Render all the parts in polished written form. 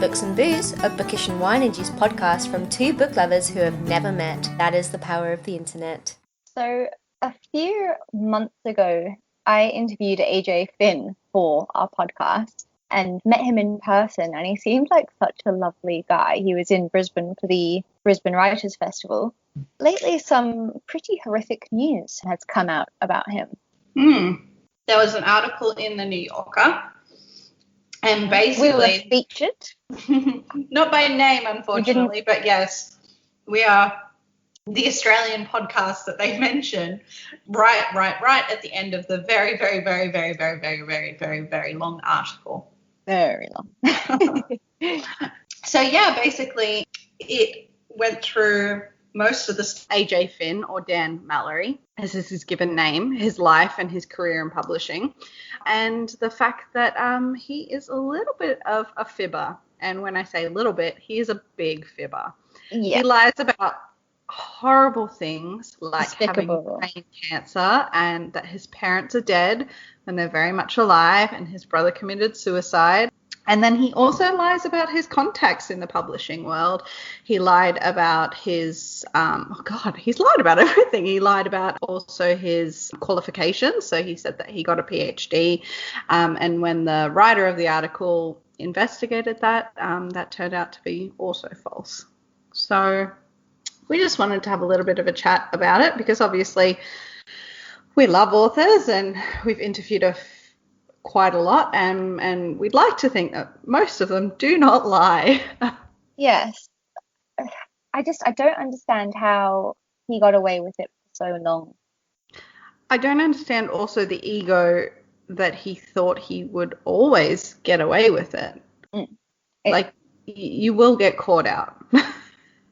Books and Booze, a bookish and wine-induced podcast from two book lovers who have never met. That is the power of the internet. So a few months ago, I interviewed A.J Finn for our podcast and met him in person, and he seemed like such a lovely guy. He was in Brisbane for the Brisbane Writers' Festival. Lately, some pretty horrific news has come out about him. There was an article in the New Yorker, and basically... We were featured? Not by name, unfortunately, but yes, we are the Australian podcast that they mention right at the end of the very, very, very, very, very, very, very, very, very long article. Very long. So, yeah, basically it went through most of the A.J Finn, or Dan Mallory, as is his given name, his life and his career in publishing, and the fact that he is a little bit of a fibber. And when I say a little bit, he is a big fibber. Yeah. He lies about horrible things like having brain cancer and that his parents are dead when they're very much alive and his brother committed suicide. And then he also lies about his contacts in the publishing world. He lied about his, he's lied about everything. He lied about also his qualifications. So he said that he got a PhD. And when the writer of the article investigated that, that turned out to be also false. So we just wanted to have a little bit of a chat about it because obviously we love authors and we've interviewed quite a lot, and we'd like to think that most of them do not lie. Yes. I don't understand how he got away with it for so long. I don't understand also the ego that he thought he would always get away with it. You will get caught out.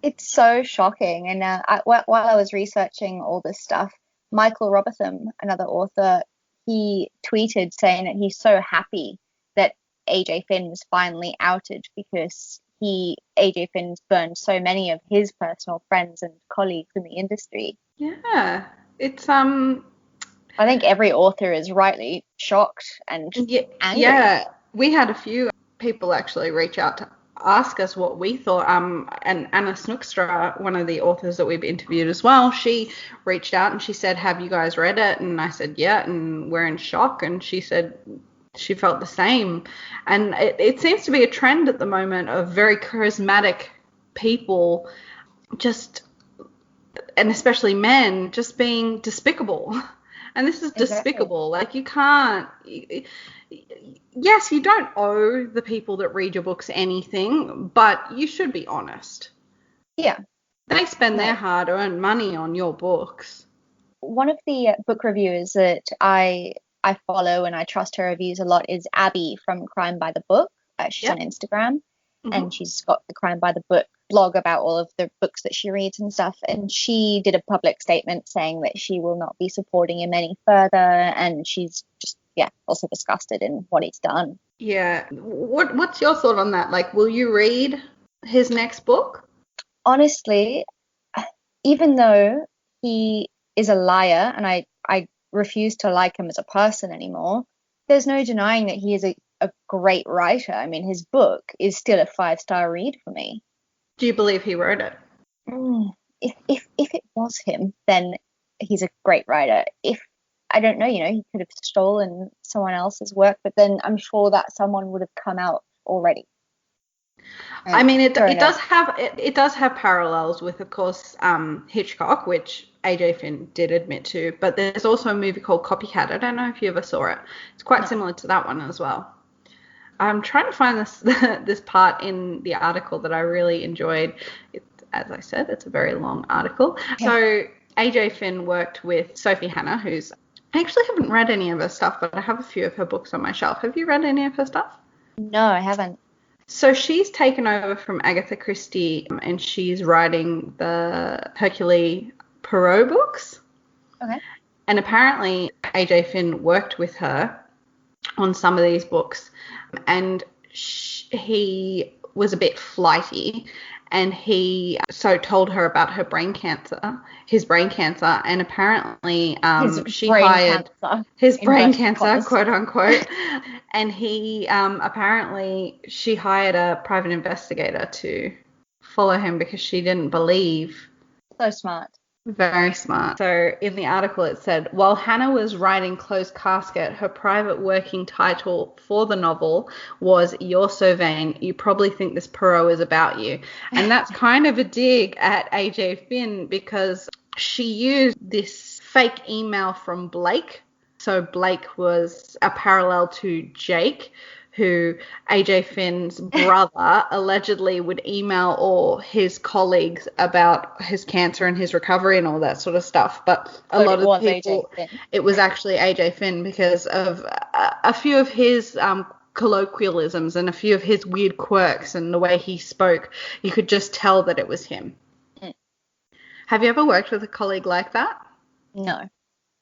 It's so shocking. And while I was researching all this stuff, Michael Robotham, another author, he tweeted saying that he's so happy that A.J Finn was finally outed because A.J Finn's burned so many of his personal friends and colleagues in the industry. Yeah, it's I think every author is rightly shocked and angry. Yeah, we had a few people actually reach out to ask us what we thought. And Anna Snoekstra, one of the authors that we've interviewed as well, she reached out and she said, have you guys read it? And I said, yeah, and we're in shock. And she said she felt the same. And it seems to be a trend at the moment of very charismatic people and especially men, just being despicable. And this is despicable. Like, you can't... Yes, you don't owe the people that read your books anything, but you should be honest. Yeah. They spend their hard-earned money on your books. One of the book reviewers that I follow and I trust her reviews a lot is Abby from Crime by the Book. She's on Instagram, and she's got the Crime by the Book blog about all of the books that she reads and stuff. And she did a public statement saying that she will not be supporting him any further, and she's just also disgusted in what he's done. Yeah. What's your thought on that? Like, will you read his next book? Honestly, even though he is a liar and I refuse to like him as a person anymore, there's no denying that he is a great writer. I mean, his book is still a 5-star read for me. Do you believe he wrote it? If it was him, then he's a great writer. If I don't know, he could have stolen someone else's work, but then I'm sure that someone would have come out already. I mean, it does have parallels with, of course, Hitchcock, which A.J Finn did admit to, but there's also a movie called Copycat. I don't know if you ever saw it. It's quite similar to that one as well. I'm trying to find this part in the article that I really enjoyed. As I said, it's a very long article. Yeah. So A.J Finn worked with Sophie Hannah, who's... I actually haven't read any of her stuff, but I have a few of her books on my shelf. Have you read any of her stuff? No, I haven't. So she's taken over from Agatha Christie, and she's writing the Hercule Poirot books. Okay. And apparently A.J Finn worked with her on some of these books, and he was a bit flighty, and he told her about his brain cancer, and apparently she hired his brain cancer, quote unquote, and he apparently she hired a private investigator to follow him because she didn't believe. So smart. Very smart. So in the article it said, while Hannah was writing Closed Casket, her private working title for the novel was You're So Vain, You Probably Think This Perot Is About You. And that's kind of a dig at A.J Finn because she used this fake email from Blake. So Blake was a parallel to Jake, who A.J Finn's brother allegedly would email all his colleagues about his cancer and his recovery and all that sort of stuff. But a lot of people, it was actually A.J Finn because of a few of his colloquialisms and a few of his weird quirks and the way he spoke. You could just tell that it was him. Mm. Have you ever worked with a colleague like that? No.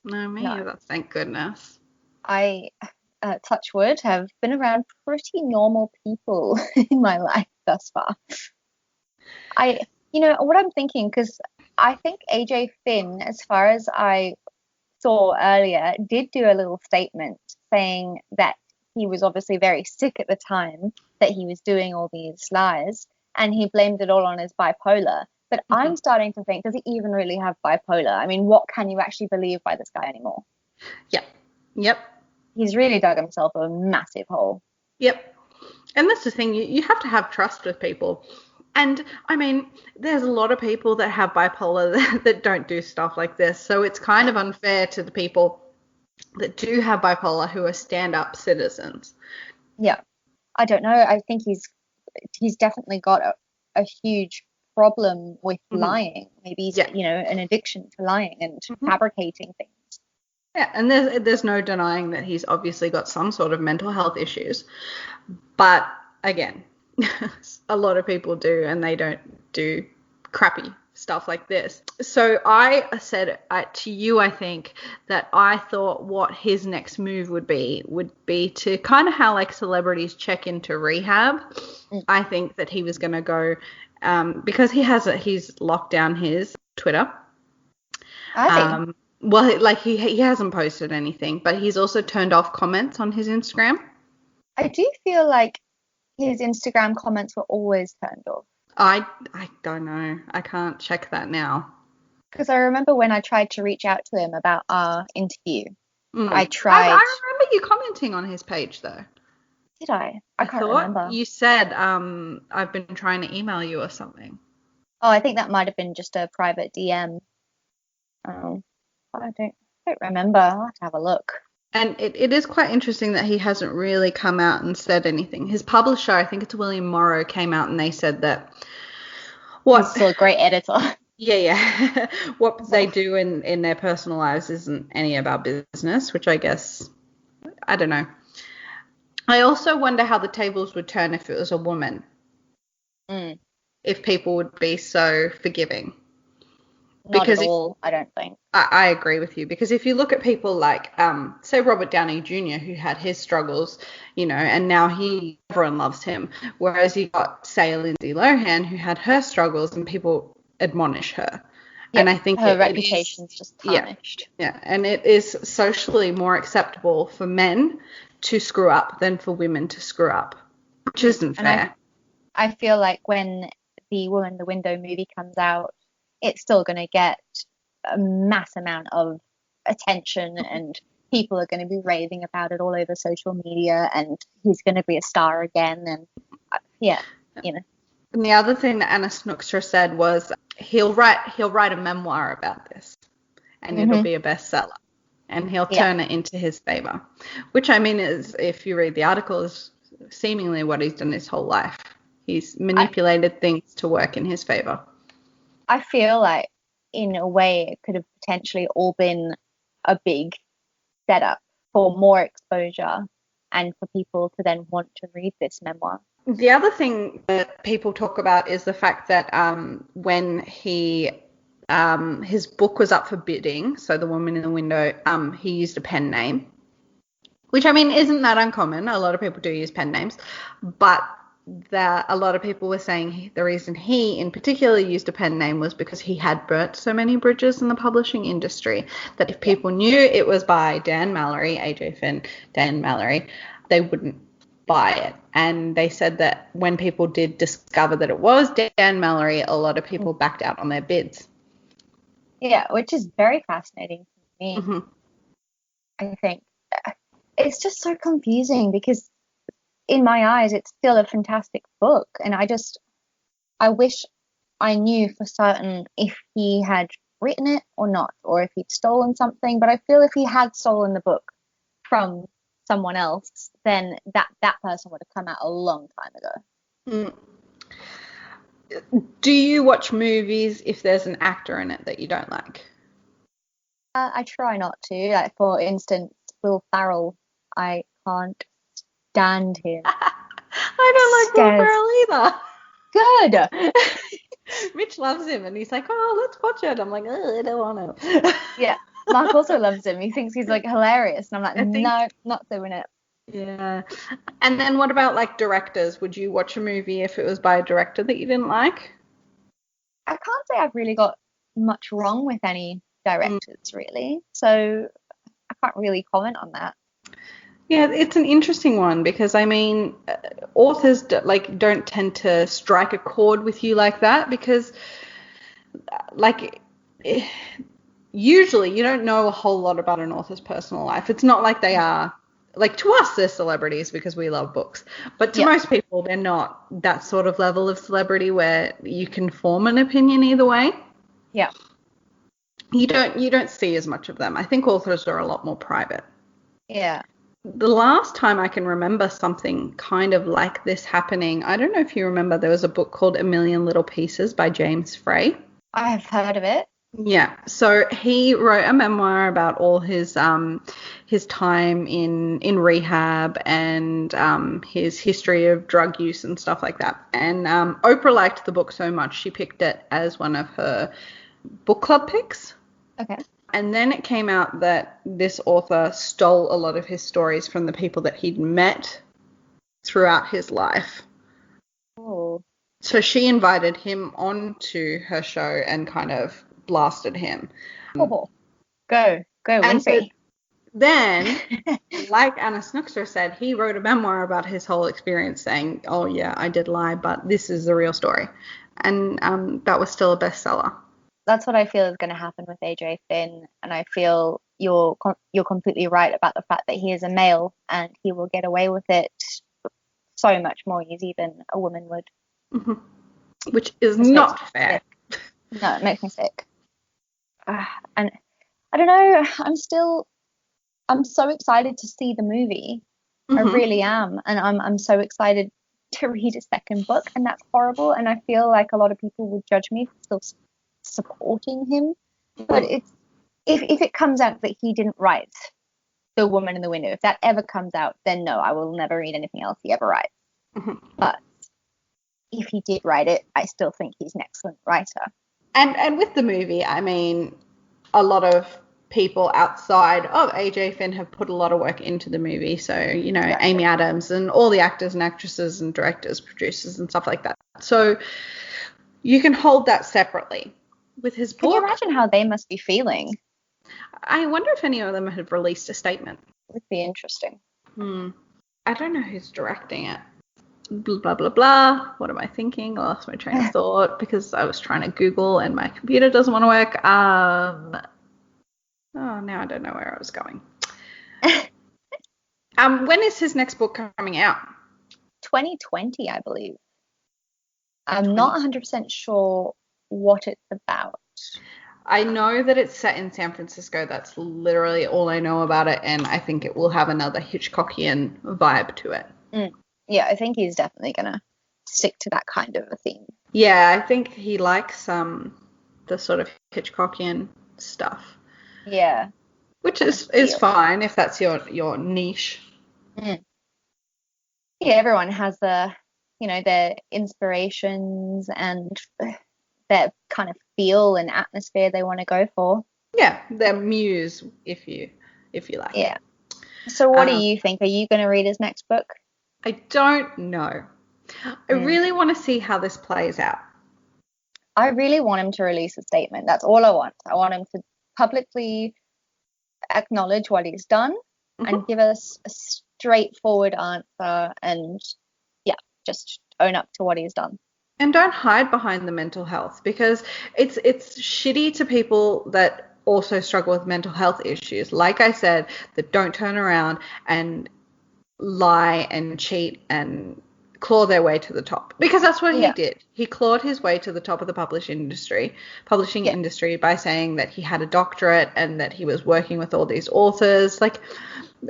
No, me either, thank goodness. I... touch wood, have been around pretty normal people in my life thus far. What I'm thinking, because I think A.J Finn, as far as I saw earlier, did do a little statement saying that he was obviously very sick at the time that he was doing all these lies, and he blamed it all on his bipolar. But I'm starting to think, does he even really have bipolar? I mean, what can you actually believe by this guy anymore? Yeah. Yep. He's really dug himself a massive hole. Yep. And that's the thing. You have to have trust with people. And, I mean, there's a lot of people that have bipolar that don't do stuff like this. So it's kind of unfair to the people that do have bipolar who are stand-up citizens. Yeah. I don't know. I think he's definitely got a huge problem with lying. Maybe he's, an addiction to lying and fabricating things. Yeah, and there's no denying that he's obviously got some sort of mental health issues. But, again, a lot of people do, and they don't do crappy stuff like this. So I said to you, I think, that I thought what his next move would be to kind of how, like, celebrities check into rehab. I think that he was going to go, because he's locked down his Twitter. I think. Well, like he hasn't posted anything, but he's also turned off comments on his Instagram. I do feel like his Instagram comments were always turned off. I don't know. I can't check that now. Because I remember when I tried to reach out to him about our interview. I remember you commenting on his page, though. Did I? I can't remember. You said, I've been trying to email you or something. Oh, I think that might have been just a private DM. I don't remember. I'll have to have a look. And it is quite interesting that he hasn't really come out and said anything. His publisher, I think it's William Morrow, came out and they said that he's still a great editor. Yeah. What they do in their personal lives isn't any of our business, which I guess, I don't know. I also wonder how the tables would turn if it was a woman. If people would be so forgiving. Not at all, I don't think. I agree with you, because if you look at people like, say, Robert Downey Jr., who had his struggles, and now everyone loves him, whereas you got, say, Lindsay Lohan, who had her struggles and people admonish her. Yep, and I think her reputation's just tarnished. Yeah, and it is socially more acceptable for men to screw up than for women to screw up, which isn't fair. I feel like when the Woman in the Window movie comes out, it's still going to get a mass amount of attention and people are going to be raving about it all over social media and he's going to be a star again. And And the other thing that Anna Snookstra said was he'll write a memoir about this and it'll be a bestseller and he'll turn it into his favor, which I mean is, if you read the article, is seemingly what he's done his whole life. He's manipulated things to work in his favor. I feel like, in a way, it could have potentially all been a big setup for more exposure and for people to then want to read this memoir. The other thing that people talk about is the fact that when his book was up for bidding, so The Woman in the Window, he used a pen name, which, I mean, isn't that uncommon. A lot of people do use pen names, but that a lot of people were saying the reason he in particular used a pen name was because he had burnt so many bridges in the publishing industry that if people knew it was by Dan Mallory, A.J Finn, Dan Mallory, they wouldn't buy it. And they said that when people did discover that it was Dan Mallory, a lot of people backed out on their bids. Yeah, which is very fascinating to me. Mm-hmm. I think it's just so confusing because in my eyes it's still a fantastic book, and I wish I knew for certain if he had written it or not, or if he'd stolen something. But I feel if he had stolen the book from someone else, then that person would have come out a long time ago. Do you watch movies if there's an actor in it that you don't like? I try not to. Like, for instance, Will Ferrell, I can't stand him. I don't like Will Ferrell either. Good. Mitch loves him, and he's like, "Oh, let's watch it." I'm like, "Oh, I don't want to." Yeah, Mark also loves him. He thinks he's like hilarious, and I'm like, no, not doing it. Yeah. And then what about like directors? Would you watch a movie if it was by a director that you didn't like? I can't say I've really got much wrong with any directors, really. So I can't really comment on that. Yeah, it's an interesting one because I mean, authors don't tend to strike a chord with you like that because, like, usually you don't know a whole lot about an author's personal life. It's not like they are, like, to us they're celebrities because we love books, but to most people they're not that sort of level of celebrity where you can form an opinion either way. Yeah. You don't see as much of them. I think authors are a lot more private. Yeah. The last time I can remember something kind of like this happening, I don't know if you remember, there was a book called A Million Little Pieces by James Frey. I have heard of it. Yeah, so he wrote a memoir about all his time in rehab and his history of drug use and stuff like that. And Oprah liked the book so much she picked it as one of her book club picks. Okay. And then it came out that this author stole a lot of his stories from the people that he'd met throughout his life. Oh. So she invited him onto her show and kind of blasted him. Oh. Go, And so Wimpy. then, like Anna Snookster said, he wrote a memoir about his whole experience saying, oh, yeah, I did lie, but this is the real story. And that was still a bestseller. That's what I feel is going to happen with A.J Finn, and I feel you're completely right about the fact that he is a male and he will get away with it so much more easy than a woman would. Mm-hmm. Which is not fair. No, it makes me sick. And I don't know, I'm so excited to see the movie. Mm-hmm. I really am, and I'm so excited to read a second book, and that's horrible, and I feel like a lot of people would judge me for still supporting him. But if it comes out that he didn't write The Woman in the Window, if that ever comes out, then no, I will never read anything else he ever writes. But if he did write it, I still think he's an excellent writer. And with the movie, I mean, a lot of people outside of A.J Finn have put a lot of work into the movie. So, you know, Amy Adams and all the actors and actresses and directors, producers and stuff like that. So you can hold that separately. With his book, can you imagine how they must be feeling? I wonder if any of them have released a statement. It would be interesting. I don't know who's directing it. Blah, blah, blah, blah. What am I thinking? I lost my train of thought because I was trying to Google and my computer doesn't want to work. Now I don't know where I was going. When is his next book coming out? 2020, I believe. I'm not 100% sure what it's about. I know that it's set in San Francisco. That's literally all I know about it, and I think it will have another Hitchcockian vibe to it. Yeah, I think he's definitely going to stick to that kind of a theme. Yeah, I think he likes the sort of Hitchcockian stuff. Yeah. Which is fine if that's your niche. Yeah, everyone has their inspirations and their kind of feel and atmosphere they want to go for. Yeah, their muse, if you like. Yeah. So what do you think? Are you going to read his next book? I don't know. I really want to see how this plays out. I really want him to release a statement. That's all I want. I want him to publicly acknowledge what he's done and give us a straightforward answer and, just own up to what he's done. And don't hide behind the mental health, because it's shitty to people that also struggle with mental health issues. Like I said, that don't turn around and lie and cheat and claw their way to the top, because that's what he did. He clawed his way to the top of the publishing industry by saying that he had a doctorate and that he was working with all these authors. Like,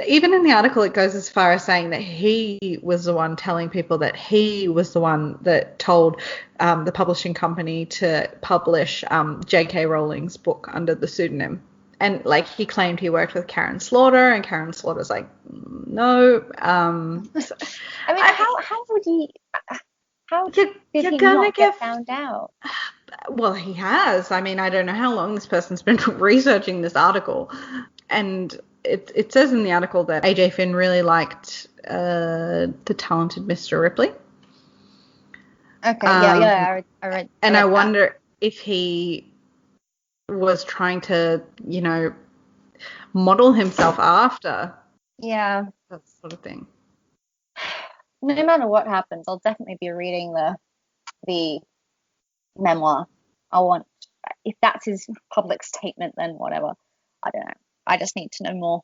even in the article, it goes as far as saying that he was the one telling people that he was the one that told the publishing company to publish J.K. Rowling's book under the pseudonym. And, like, he claimed he worked with Karen Slaughter, and Karen Slaughter's like, no. I mean, how would he? How did he not get found out? Well, he has. I mean, I don't know how long this person's been researching this article, and it says in the article that A.J. Finn really liked the talented Mr. Ripley. Okay, I read. And I wonder if he was trying to, model himself after. Yeah. That sort of thing. No matter what happens, I'll definitely be reading the memoir. If that's his public statement, then whatever. I don't know. I just need to know more.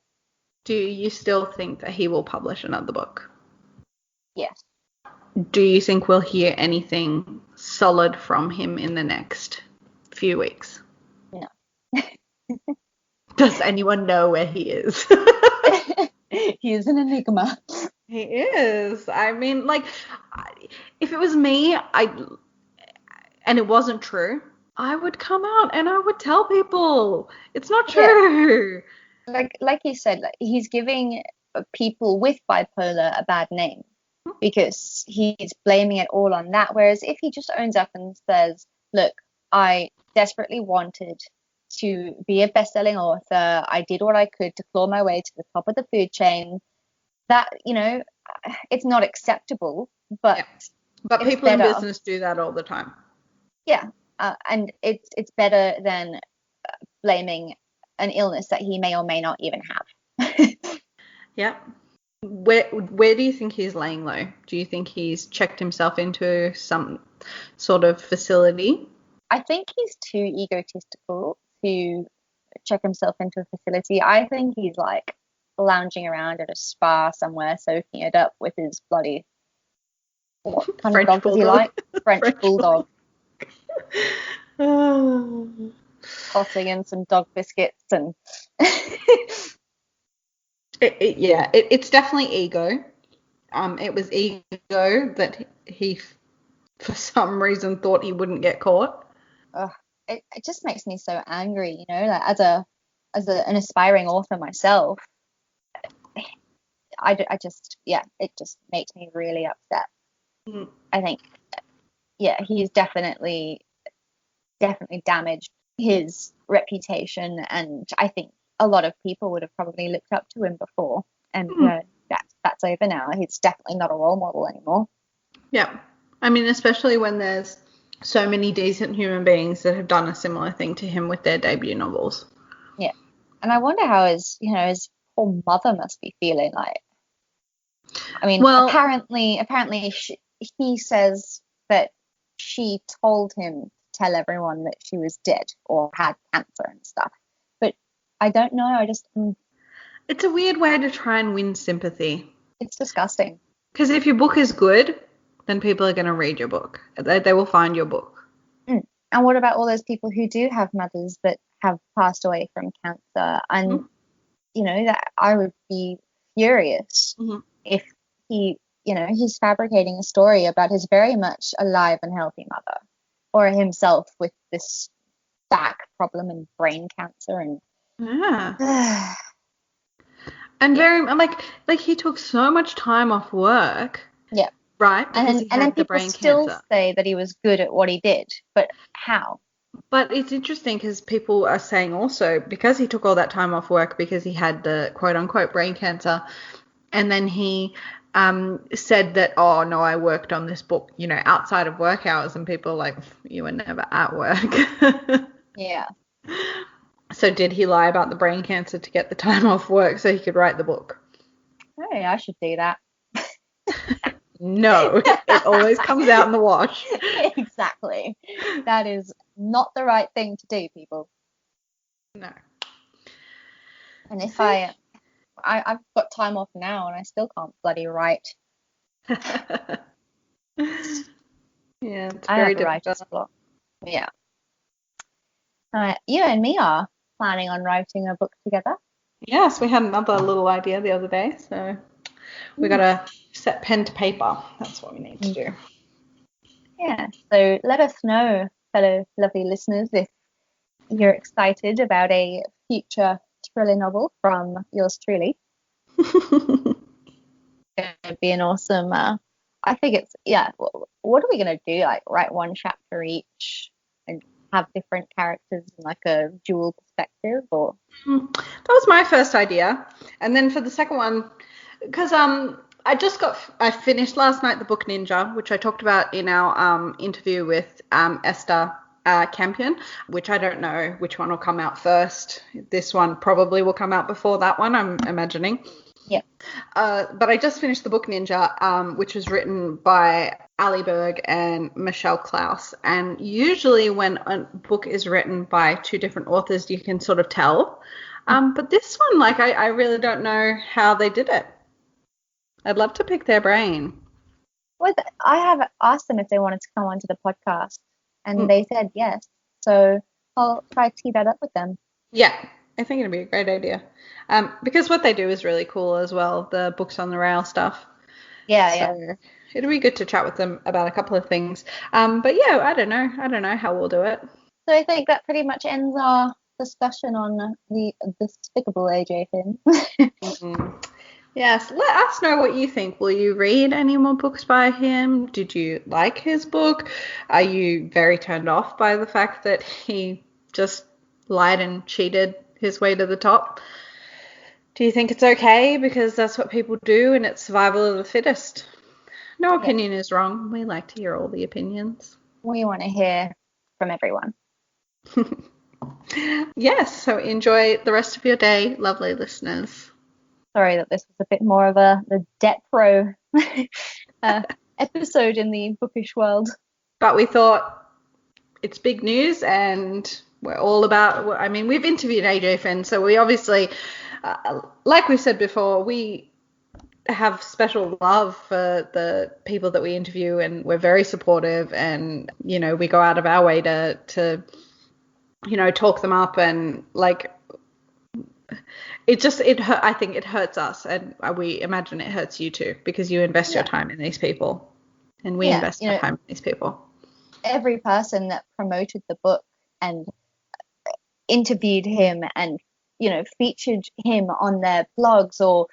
Do you still think that he will publish another book? Yes. Do you think we'll hear anything solid from him in the next few weeks? No. Does anyone know where he is? He is an enigma. He is. I mean, like, if it was me, and it wasn't true, I would come out and I would tell people it's not true. Yeah. Like you said, he's giving people with bipolar a bad name because he's blaming it all on that. Whereas if he just owns up and says, look, I desperately wanted to be a best-selling author. I did what I could to claw my way to the top of the food chain. That, it's not acceptable, but people in business do that all the time. Yeah, and it's better than blaming an illness that he may or may not even have. Yeah. Where do you think he's laying low? Do you think he's checked himself into some sort of facility? I think he's too egotistical to check himself into a facility. I think he's like lounging around at a spa somewhere, soaking it up with his bloody, what kind French of dog bulldog. does he like? French bulldog. Oh. Tossing in some dog biscuits and. It's definitely ego. It was ego that he, for some reason, thought he wouldn't get caught. It just makes me so angry, like as an aspiring author myself. It just makes me really upset. Mm. I think, he's definitely damaged his reputation, and I think a lot of people would have probably looked up to him before, and that's over now. He's definitely not a role model anymore. Yeah, I mean, especially when there's so many decent human beings that have done a similar thing to him with their debut novels. Yeah, and I wonder how his poor mother must be feeling. Like, I mean, apparently he says that she told him to tell everyone that she was dead or had cancer and stuff. But I don't know. It's a weird way to try and win sympathy. It's disgusting. Because if your book is good, then people are going to read your book. They will find your book. And what about all those people who do have mothers that have passed away from cancer? And, that I would be furious if he's fabricating a story about his very much alive and healthy mother, or himself with this back problem and brain cancer and and very like he took so much time off work. Yeah. Right. And then people still say that he was good at what he did, but how? But it's interesting because people are saying also, because he took all that time off work because he had the quote unquote brain cancer, and then he said that, oh no, I worked on this book, you know, outside of work hours, and people are like, you were never at work. Yeah. So did he lie about the brain cancer to get the time off work so he could write the book? Hey, I should do that. No, it always comes out in the wash. Exactly. That is not the right thing to do, people. No. And if I've got time off now and I still can't bloody write. Yeah, it's I very have a writer's difficult. block. Yeah. You and me are planning on writing a book together. Yes, we had another little idea the other day, so we got to set pen to paper. That's what we need to do. Yeah. So let us know, fellow lovely listeners, if you're excited about a future thriller novel from yours truly. It'd be an awesome. I think it's What are we gonna do? Like write one chapter each and have different characters in like a dual perspective, or? That was my first idea, and then for the second one, because I finished last night the book Ninja, which I talked about in our interview with Esther Campion, which I don't know which one will come out first. This one probably will come out before that one, I'm imagining. Yeah. But I just finished the book Ninja, which was written by Ali Berg and Michelle Klaus. And usually when a book is written by two different authors, you can sort of tell. But this one, like, I really don't know how they did it. I'd love to pick their brain. Well, I have asked them if they wanted to come onto the podcast, and they said yes. So I'll try to tee that up with them. Yeah, I think it'd be a great idea. Because what they do is really cool as well, the books on the rail stuff. Yeah. It'd be good to chat with them about a couple of things. But yeah, I don't know how we'll do it. So I think that pretty much ends our discussion on the despicable A.J Finn. Yes, let us know what you think. Will you read any more books by him? Did you like his book? Are you very turned off by the fact that he just lied and cheated his way to the top? Do you think it's okay because that's what people do and it's survival of the fittest? No opinion is wrong. We like to hear all the opinions. We want to hear from everyone. Yes, so enjoy the rest of your day, lovely listeners. Sorry that this was a bit more of the debt row episode in the bookish world. But we thought it's big news and we're all about, I mean, we've interviewed A.J Finn, so we obviously, like we said before, we have special love for the people that we interview and we're very supportive and, you know, we go out of our way to you know, talk them up and like, I think it hurts us and we imagine it hurts you too because you invest your time in these people and we invest our time in these people. Every person that promoted the book and interviewed him and, you know, featured him on their blogs or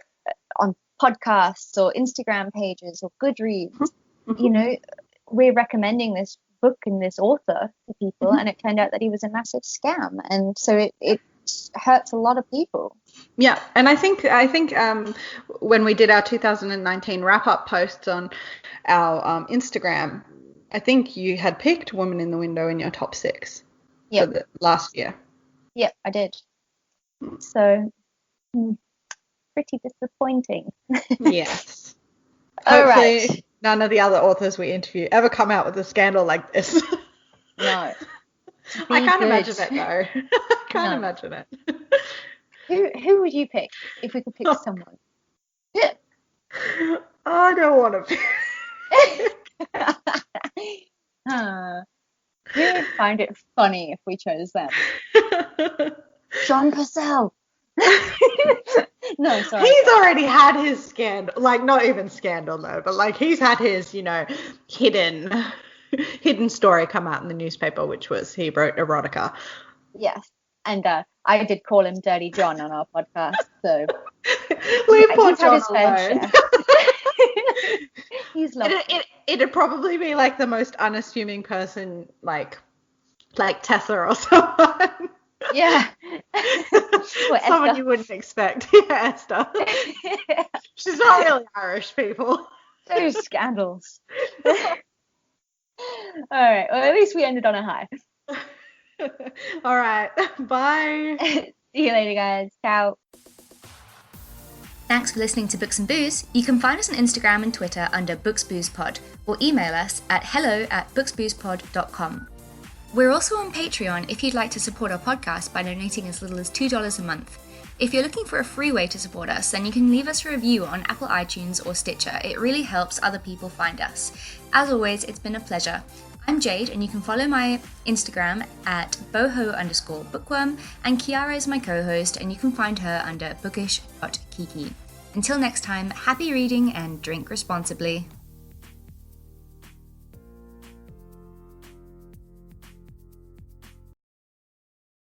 on podcasts or Instagram pages or Goodreads, you know, we're recommending this book and this author to people and it turned out that he was a massive scam, and so it hurts a lot of people. Yeah, and I think when we did our 2019 wrap-up posts on our Instagram, I think you had picked Woman in the Window in your top 6 for the last year. Yep, I did. So pretty disappointing. Yes. All Hopefully right. None of the other authors we interview ever come out with a scandal like this. No. I can't imagine it though. I can't imagine it. Who would you pick if we could pick someone? I don't want to pick. Who would find it funny if we chose them? John Purcell. No, sorry. He's already had his scandal, like not even scandal though, but like he's had his, you know, hidden story come out in the newspaper, which was he wrote erotica. Yes, and I did call him Dirty John on our podcast, so leave poor John alone. He's lovely. It'd probably be like the most unassuming person, like Tessa or someone. Yeah. What, Someone Esther? you wouldn't expect. Yeah, Esther. She's not really Irish, people. Those scandals. All right. Well, at least we ended on a high. All right. Bye. See you later, guys. Ciao. Thanks for listening to Books and Booze. You can find us on Instagram and Twitter under BooksBoozePod or email us at hello@booksboozepod.com. We're also on Patreon if you'd like to support our podcast by donating as little as $2 a month. If you're looking for a free way to support us, then you can leave us a review on Apple iTunes or Stitcher. It really helps other people find us. As always, it's been a pleasure. I'm Jade, and you can follow my Instagram at boho_bookworm, and Chiara is my co-host, and you can find her under bookish.kiki. Until next time, happy reading and drink responsibly.